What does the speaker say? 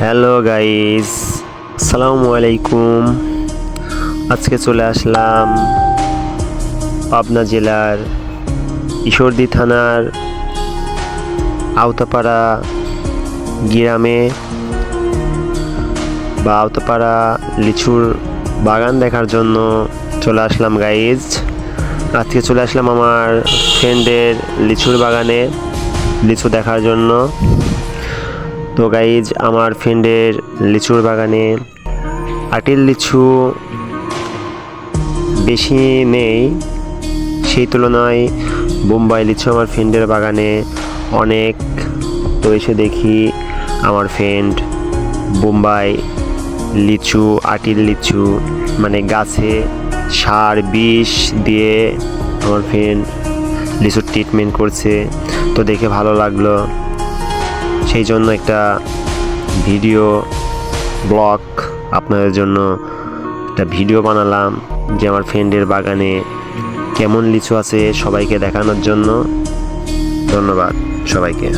Hello guys, আসসালামু আলাইকুম। আজকে চলে আসলাম পাবনা জেলার ঈশ্বরদী থানার আওতাপাড়া গ্রামে বা আওতাপাড়া লিচুর বাগান দেখার জন্য চলে আসলাম গাইজ। আজকে চলে আসলাম আমার ফ্রেন্ডের লিচুর বাগানে লিচু দেখার জন্য। তো গাইজ, আমার ফ্রেন্ডের লিচুর বাগানে আটিল লিচু বেশি নেই, সেই তুলনায় বোম্বাই লিচু আমার ফ্রেন্ডের বাগানে অনেক। তো এসে দেখি আমার ফ্রেন্ড বোম্বাই লিচু, আটিল লিচু মানে গাছে সার বিষ দিয়ে আমার ফ্রেন্ড লিচুর ট্রিটমেন্ট করছে। তো দেখে ভালো লাগলো, সেই জন্য একটা ভিডিও ব্লগ আপনাদের জন্য একটা ভিডিও বানালাম যে আমার ফ্রেন্ডের বাগানে কেমন লিচু আছে সবাইকে দেখানোর জন্য। ধন্যবাদ সবাইকে।